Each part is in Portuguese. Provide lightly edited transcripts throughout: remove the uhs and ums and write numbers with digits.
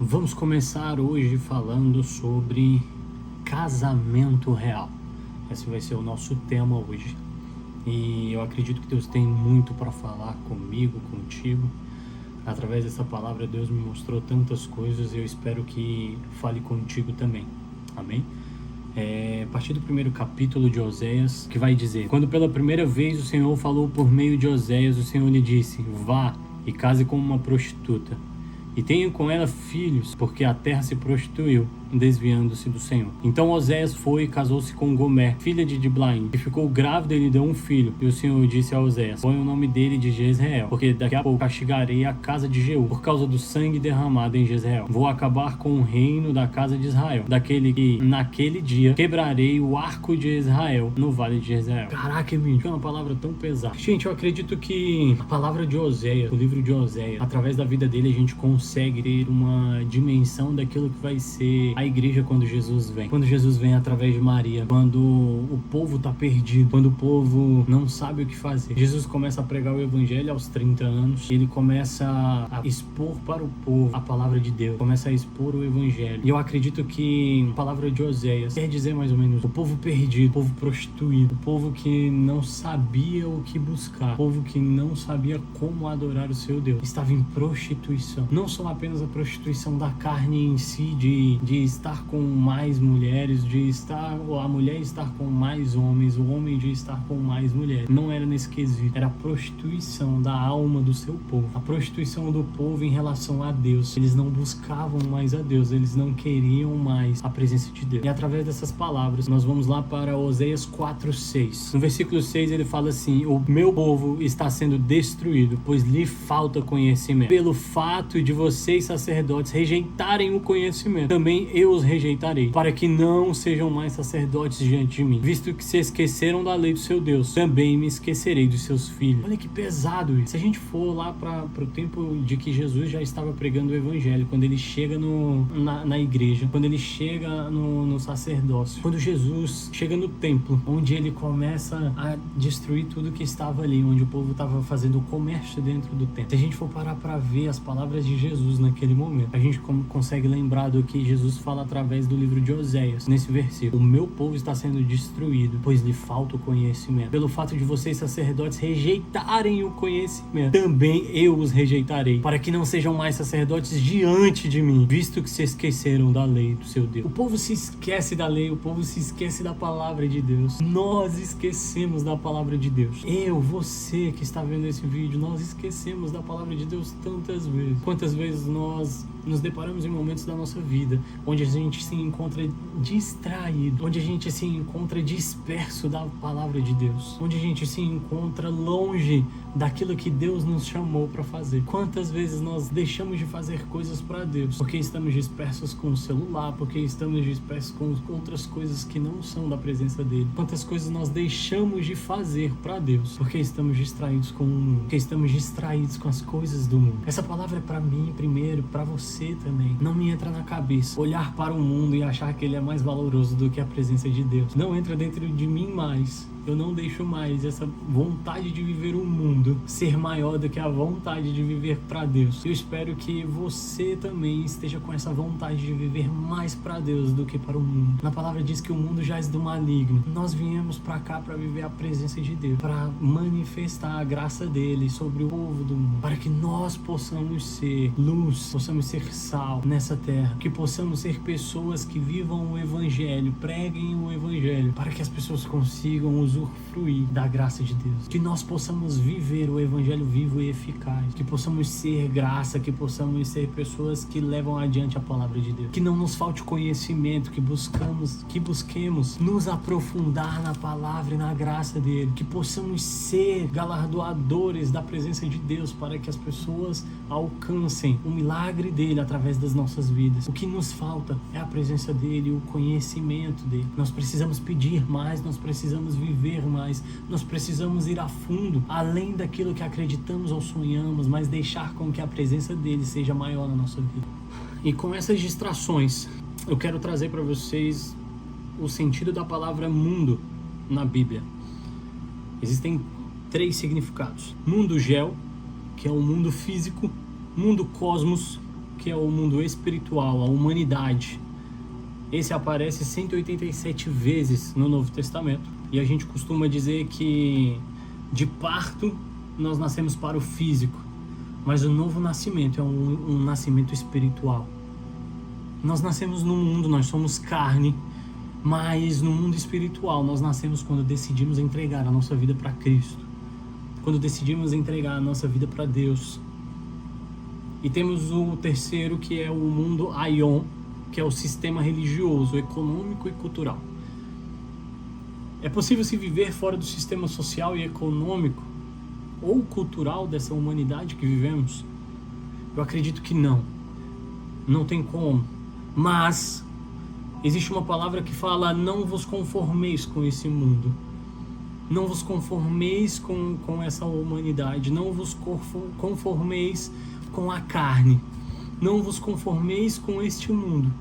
Vamos começar hoje falando sobre casamento real. Esse vai ser o nosso tema hoje. E eu acredito que Deus tem muito para falar comigo, contigo. Através dessa palavra, Deus me mostrou tantas coisas e eu espero que fale contigo também. Amém? A partir do primeiro capítulo de Oséias, que vai dizer: quando pela primeira vez o Senhor falou por meio de Oséias, o Senhor lhe disse: vá e case com uma prostituta, e tenha com ela filhos, porque a terra se prostituiu, desviando-se do Senhor. Então Oséias foi e casou-se com Gomer, filha de Diblaim, que ficou grávida e lhe deu um filho. E o Senhor disse a Oséias: põe o nome dele de Jezreel, porque daqui a pouco castigarei a casa de Jeú, por causa do sangue derramado em Jezreel. Vou acabar com o reino da casa de Israel, daquele que, naquele dia, quebrarei o arco de Israel no vale de Jezreel. Caraca, que é uma palavra tão pesada. Gente, eu acredito que a palavra de Oséias, o livro de Oséias, através da vida dele, a gente consegue ter uma dimensão daquilo que vai ser a igreja quando Jesus vem. Quando Jesus vem através de Maria, quando o povo tá perdido, quando o povo não sabe o que fazer. Jesus começa a pregar o evangelho aos 30 anos, ele começa a expor para o povo a palavra de Deus, começa a expor o evangelho. E eu acredito que a palavra de Oséias quer dizer mais ou menos o povo perdido, o povo prostituído, o povo que não sabia o que buscar, o povo que não sabia como adorar o seu Deus, estava em prostituição. Não só apenas a prostituição da carne em si, de estar com mais mulheres, a mulher estar com mais homens, o homem de estar com mais mulheres. Não era nesse quesito, era a prostituição da alma do seu povo, a prostituição do povo em relação a Deus. Eles não buscavam mais a Deus, eles não queriam mais a presença de Deus. E através dessas palavras, nós vamos lá para Oséias 4:6. No versículo 6 ele fala assim: o meu povo está sendo destruído, pois lhe falta conhecimento. Pelo fato de vocês, sacerdotes, rejeitarem o conhecimento, também eu os rejeitarei, para que não sejam mais sacerdotes diante de mim. Visto que se esqueceram da lei do seu Deus, também me esquecerei dos seus filhos. Olha que pesado isso. Se a gente for lá para o tempo de que Jesus já estava pregando o evangelho, quando ele chega na igreja, quando ele chega no sacerdócio, quando Jesus chega no templo, onde ele começa a destruir tudo que estava ali, onde o povo estava fazendo o comércio dentro do templo. Se a gente for parar para ver as palavras de Jesus naquele momento, a gente consegue lembrar do que Jesus fala através do livro de Oséias, nesse versículo: o meu povo está sendo destruído, pois lhe falta o conhecimento. Pelo fato de vocês, sacerdotes, rejeitarem o conhecimento, também eu os rejeitarei, para que não sejam mais sacerdotes diante de mim, visto que se esqueceram da lei do seu Deus. O povo se esquece da lei, o povo se esquece da palavra de Deus. Nós esquecemos da palavra de Deus. Você que está vendo esse vídeo, nós esquecemos da palavra de Deus tantas vezes. Quantas vezes nós nos deparamos em momentos da nossa vida onde a gente se encontra distraído, onde a gente se encontra disperso da palavra de Deus, onde a gente se encontra longe daquilo que Deus nos chamou para fazer. Quantas vezes nós deixamos de fazer coisas para Deus porque estamos dispersos com o celular, porque estamos dispersos com outras coisas que não são da presença dele. Quantas coisas nós deixamos de fazer para Deus porque estamos distraídos com o mundo, porque estamos distraídos com as coisas do mundo. Essa palavra é para mim primeiro, para você também. Não me entra na cabeça olhar para o mundo e achar que ele é mais valoroso do que a presença de Deus. Não entra dentro de mim mais. Eu não deixo mais essa vontade de viver o mundo ser maior do que a vontade de viver para Deus. Eu espero que você também esteja com essa vontade de viver mais para Deus do que para o mundo. Na palavra diz que o mundo jaz do maligno. Nós viemos para cá para viver a presença de Deus, para manifestar a graça dele sobre o povo do mundo, para que nós possamos ser luz, possamos ser sal nessa terra, que possamos ser pessoas que vivam o evangelho, preguem o evangelho, para que as pessoas consigam usufruir da graça de Deus, que nós possamos viver o evangelho vivo e eficaz, que possamos ser graça, que possamos ser pessoas que levam adiante a palavra de Deus, que não nos falte conhecimento, que busquemos nos aprofundar na palavra e na graça dele, que possamos ser galardoadores da presença de Deus, para que as pessoas alcancem o milagre dele através das nossas vidas. O que nos falta é a presença dele, o conhecimento dele. Nós precisamos pedir mais, nós precisamos viver mais, nós precisamos ir a fundo, além daquilo que acreditamos ou sonhamos, mas deixar com que a presença dele seja maior na nossa vida. E com essas distrações, eu quero trazer para vocês o sentido da palavra mundo na Bíblia. Existem 3 significados: mundo gel, que é o mundo físico; mundo cosmos, que é o mundo espiritual, a humanidade. Esse aparece 187 vezes no Novo Testamento. E a gente costuma dizer que de parto nós nascemos para o físico, mas o novo nascimento é um nascimento espiritual. Nós nascemos no mundo, nós somos carne, mas no mundo espiritual nós nascemos quando decidimos entregar a nossa vida para Cristo, quando decidimos entregar a nossa vida para Deus. E temos o terceiro, que é o mundo Aion, que é o sistema religioso, econômico e cultural. É possível se viver fora do sistema social e econômico ou cultural dessa humanidade que vivemos? Eu acredito que não. Não tem como. Mas existe uma palavra que fala: não vos conformeis com esse mundo. Não vos conformeis com essa humanidade. Não vos conformeis com a carne. Não vos conformeis com este mundo.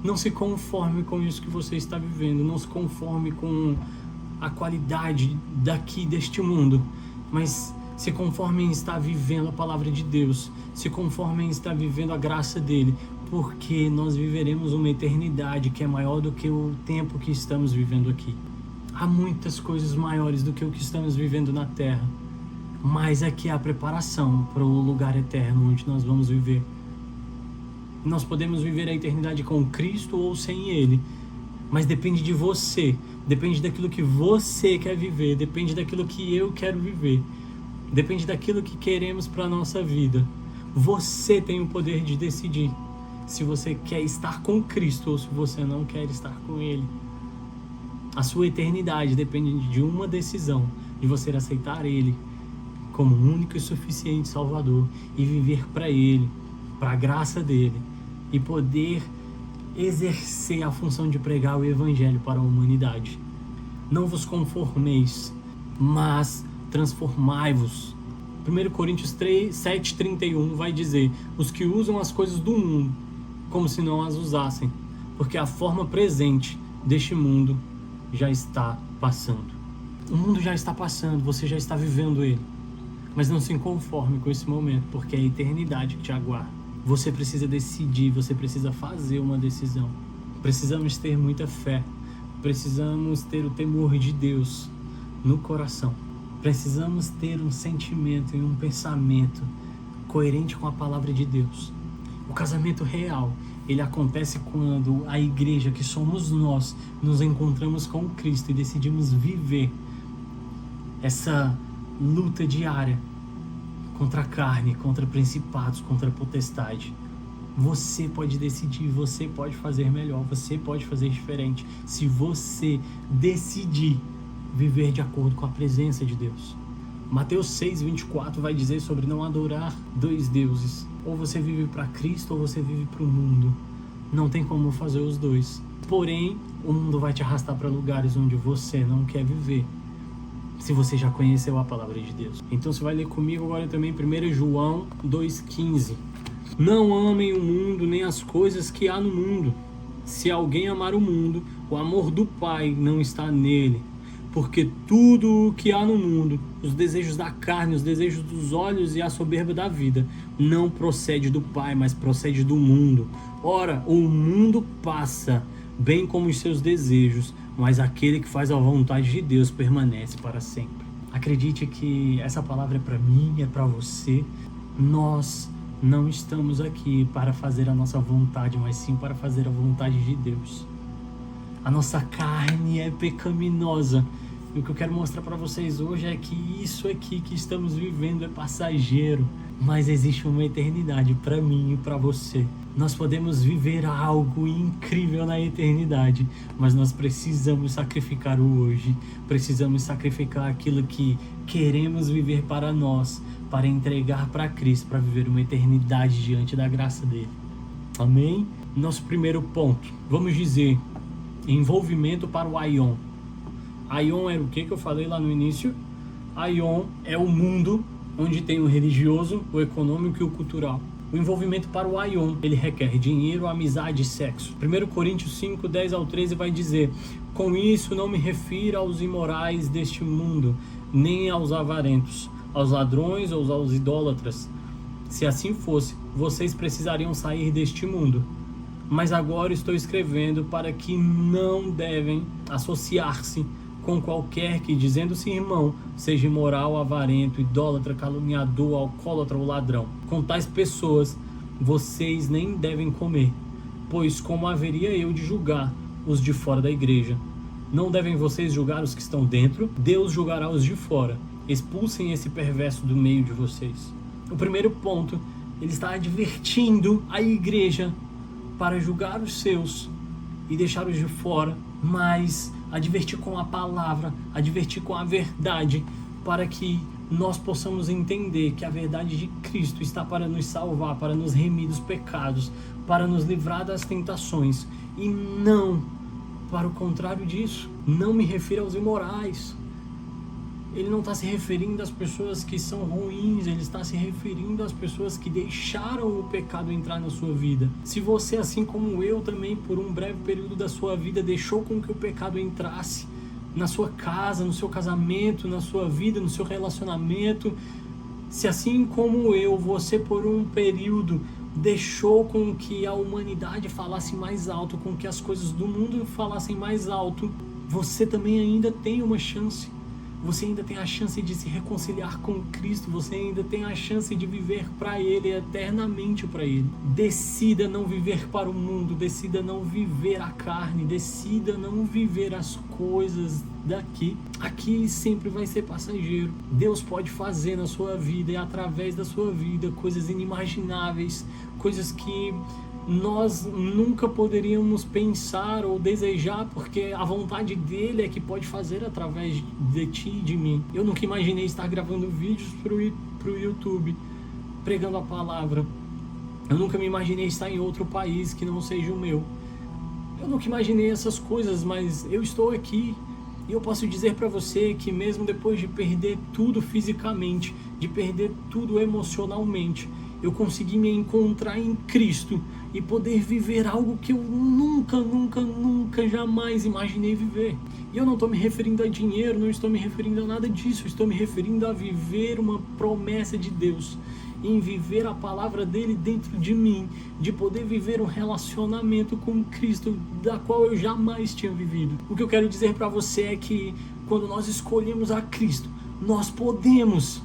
Não se conforme com isso que você está vivendo. Não se conforme com a qualidade deste mundo. Mas se conforme em estar vivendo a palavra de Deus. Se conforme em estar vivendo a graça dele. Porque nós viveremos uma eternidade que é maior do que o tempo que estamos vivendo aqui. Há muitas coisas maiores do que o que estamos vivendo na Terra. Mas aqui há a preparação para o lugar eterno onde nós vamos viver. Nós podemos viver a eternidade com Cristo ou sem Ele. Mas depende de você. Depende daquilo que você quer viver. Depende daquilo que eu quero viver. Depende daquilo que queremos para a nossa vida. Você tem o poder de decidir se você quer estar com Cristo ou se você não quer estar com Ele. A sua eternidade depende de uma decisão, de você aceitar Ele como único e suficiente Salvador e viver para Ele, para a graça dele, e poder exercer a função de pregar o Evangelho para a humanidade. Não vos conformeis, mas transformai-vos. 1 Coríntios 7:31 vai dizer: os que usam as coisas do mundo como se não as usassem, porque a forma presente deste mundo já está passando. O mundo já está passando, você já está vivendo ele. Mas não se conforme com esse momento, porque é a eternidade que te aguarda. Você precisa decidir, você precisa fazer uma decisão. Precisamos ter muita fé, precisamos ter o temor de Deus no coração. Precisamos ter um sentimento e um pensamento coerente com a palavra de Deus. O casamento real, ele acontece quando a igreja, que somos nós, nos encontramos com Cristo e decidimos viver essa luta diária contra a carne, contra principados, contra a potestade. Você pode decidir, você pode fazer melhor, você pode fazer diferente, se você decidir viver de acordo com a presença de Deus. Mateus 6:24 vai dizer sobre não adorar dois deuses. Ou você vive para Cristo ou você vive para o mundo. Não tem como fazer os dois. Porém, o mundo vai te arrastar para lugares onde você não quer viver, se você já conheceu a palavra de Deus. Então você vai ler comigo agora também 1 João 2,15. Não amem o mundo nem as coisas que há no mundo. Se alguém amar o mundo, o amor do Pai não está nele. Porque tudo o que há no mundo, os desejos da carne, os desejos dos olhos e a soberba da vida, não procede do Pai, mas procede do mundo. Ora, o mundo passa, bem como os seus desejos, mas aquele que faz a vontade de Deus permanece para sempre. Acredite que essa palavra é para mim, é para você. Nós não estamos aqui para fazer a nossa vontade, mas sim para fazer a vontade de Deus. A nossa carne é pecaminosa. E o que eu quero mostrar para vocês hoje é que isso aqui que estamos vivendo é passageiro. Mas existe uma eternidade para mim e para você. Nós podemos viver algo incrível na eternidade, mas nós precisamos sacrificar o hoje. Precisamos sacrificar aquilo que queremos viver para nós, para entregar para Cristo, para viver uma eternidade diante da graça dele. Amém? Nosso primeiro ponto, vamos dizer, envolvimento para o Aion. Aion era o que eu falei lá no início? Aion é o mundo onde tem o religioso, o econômico e o cultural. O envolvimento para o Aion, ele requer dinheiro, amizade e sexo. 1 Coríntios 5, 10 ao 13 vai dizer: com isso não me refiro aos imorais deste mundo, nem aos avarentos, aos ladrões ou aos idólatras, Se assim fosse, vocês precisariam sair deste mundo. Mas agora estou escrevendo para que não devem associar-se com qualquer que, dizendo-se irmão, seja imoral, avarento, idólatra, caluniador, alcoólatra ou ladrão. Com tais pessoas, vocês nem devem comer, pois como haveria eu de julgar os de fora da igreja? Não devem vocês julgar os que estão dentro? Deus julgará os de fora. Expulsem esse perverso do meio de vocês. O primeiro ponto, ele está advertindo a igreja para julgar os seus e deixar os de fora, mas advertir com a palavra, advertir com a verdade, para que nós possamos entender que a verdade de Cristo está para nos salvar, para nos remir dos pecados, para nos livrar das tentações, e não para o contrário disso. Não me refiro aos imorais. Ele não está se referindo às pessoas que são ruins, ele está se referindo às pessoas que deixaram o pecado entrar na sua vida. Se você, assim como eu também, por um breve período da sua vida, deixou com que o pecado entrasse na sua casa, no seu casamento, na sua vida, no seu relacionamento, se assim como eu, você por um período deixou com que a humanidade falasse mais alto, com que as coisas do mundo falassem mais alto, você também ainda tem uma chance. Você ainda tem a chance de se reconciliar com Cristo, você ainda tem a chance de viver para Ele, eternamente para Ele. Decida não viver para o mundo, decida não viver a carne, decida não viver as coisas daqui. Aqui sempre vai ser passageiro. Deus pode fazer na sua vida e através da sua vida coisas inimagináveis, coisas que nós nunca poderíamos pensar ou desejar, porque a vontade dele é que pode fazer através de ti e de mim. Eu nunca imaginei estar gravando vídeos pro YouTube, pregando a palavra. Eu nunca me imaginei estar em outro país que não seja o meu. Eu nunca imaginei essas coisas, mas eu estou aqui. E eu posso dizer para você que mesmo depois de perder tudo fisicamente, de perder tudo emocionalmente, eu consegui me encontrar em Cristo e poder viver algo que eu nunca, jamais imaginei viver. E eu não estou me referindo a dinheiro, não estou me referindo a nada disso, estou me referindo a viver uma promessa de Deus, em viver a palavra dele dentro de mim, de poder viver um relacionamento com Cristo, da qual eu jamais tinha vivido. O que eu quero dizer para você é que quando nós escolhemos a Cristo, nós podemos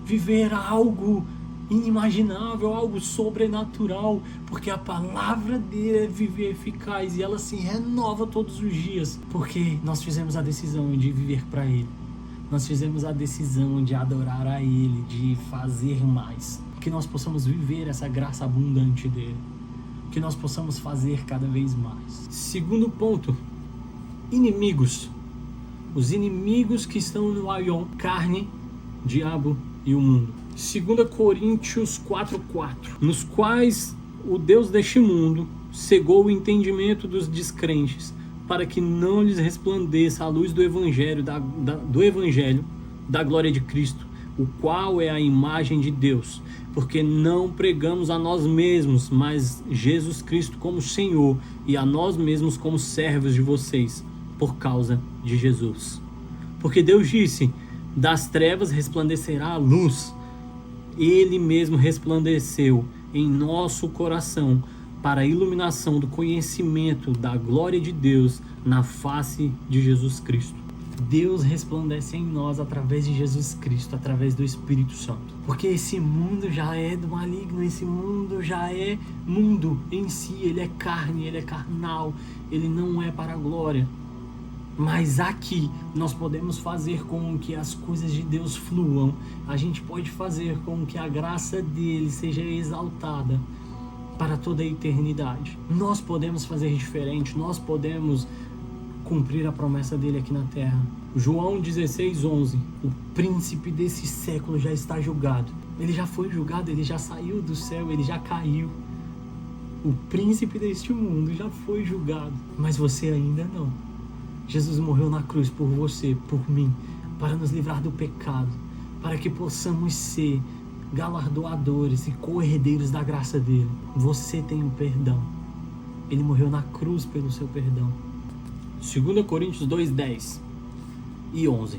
viver algo inimaginável, algo sobrenatural, porque a palavra dele é viva e eficaz e ela se renova todos os dias, porque nós fizemos a decisão de viver para Ele, nós fizemos a decisão de adorar a Ele, de fazer mais, que nós possamos viver essa graça abundante dele, que nós possamos fazer cada vez mais. Segundo ponto, inimigos. Os inimigos que estão no aion, carne, diabo e o mundo. 2 Coríntios 4:4, nos quais o Deus deste mundo cegou o entendimento dos descrentes, para que não lhes resplandeça a luz do Evangelho, da glória de Cristo, o qual é a imagem de Deus, porque não pregamos a nós mesmos, mas Jesus Cristo como Senhor, e a nós mesmos como servos de vocês, por causa de Jesus. Porque Deus disse: das trevas resplandecerá a luz. Ele mesmo resplandeceu em nosso coração para a iluminação do conhecimento da glória de Deus na face de Jesus Cristo. Deus resplandece em nós através de Jesus Cristo, através do Espírito Santo. Porque esse mundo já é do maligno, esse mundo já é mundo em si, ele é carne, ele é carnal, ele não é para a glória. Mas aqui nós podemos fazer com que as coisas de Deus fluam. A gente pode fazer com que a graça dele seja exaltada para toda a eternidade. Nós podemos fazer diferente, nós podemos cumprir a promessa dele aqui na terra. João 16:11, o príncipe desse século já está julgado. Ele já foi julgado, ele já saiu do céu, ele já caiu. O príncipe deste mundo já foi julgado, mas você ainda não. Jesus morreu na cruz por você, por mim, para nos livrar do pecado, para que possamos ser galardoadores e co-herdeiros da graça dele. Você tem o perdão. Ele morreu na cruz pelo seu perdão. 2 Coríntios 2:10 e 11.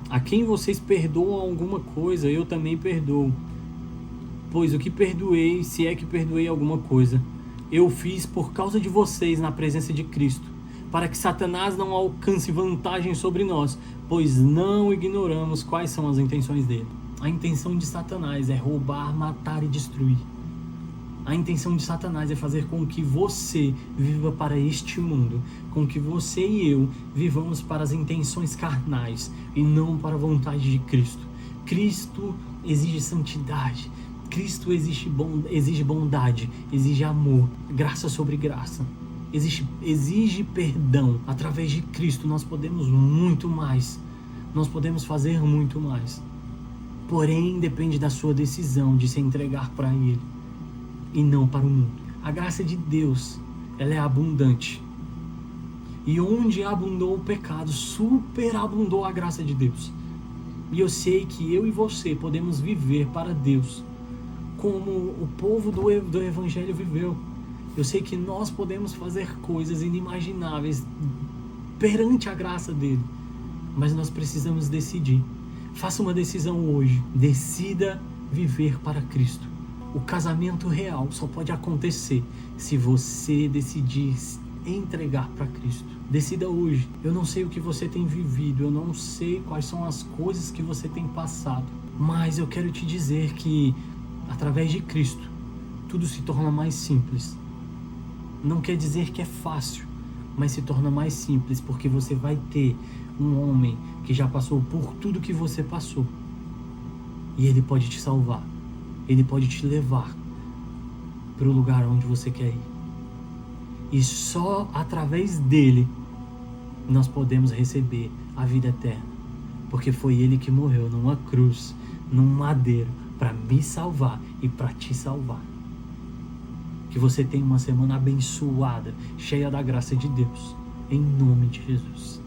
A quem vocês perdoam alguma coisa, eu também perdoo. Pois o que perdoei, se é que perdoei alguma coisa, eu fiz por causa de vocês na presença de Cristo, para que Satanás não alcance vantagem sobre nós, pois não ignoramos quais são as intenções dele. A intenção de Satanás é roubar, matar e destruir. A intenção de Satanás é fazer com que você viva para este mundo, com que você e eu vivamos para as intenções carnais e não para a vontade de Cristo. Cristo exige santidade, Cristo exige bondade, exige amor, graça sobre graça, exige perdão. Através de Cristo nós podemos muito mais, nós podemos fazer muito mais. Porém, depende da sua decisão de se entregar para Ele e não para o mundo. A graça de Deus, ela é abundante. E onde abundou o pecado, superabundou a graça de Deus. E eu sei que eu e você podemos viver para Deus como o povo do Evangelho viveu. Eu sei que nós podemos fazer coisas inimagináveis perante a graça dele. Mas nós precisamos decidir. Faça uma decisão hoje. Decida viver para Cristo. O casamento real só pode acontecer se você decidir entregar para Cristo. Decida hoje. Eu não sei o que você tem vivido, eu não sei quais são as coisas que você tem passado, mas eu quero te dizer que através de Cristo tudo se torna mais simples. Não quer dizer que é fácil, mas se torna mais simples porque você vai ter um homem que já passou por tudo que você passou e ele pode te salvar. Ele pode te levar para o lugar onde você quer ir. E só através dele nós podemos receber a vida eterna. Porque foi ele que morreu numa cruz, num madeiro, para me salvar e para te salvar. Que você tenha uma semana abençoada, cheia da graça de Deus. Em nome de Jesus.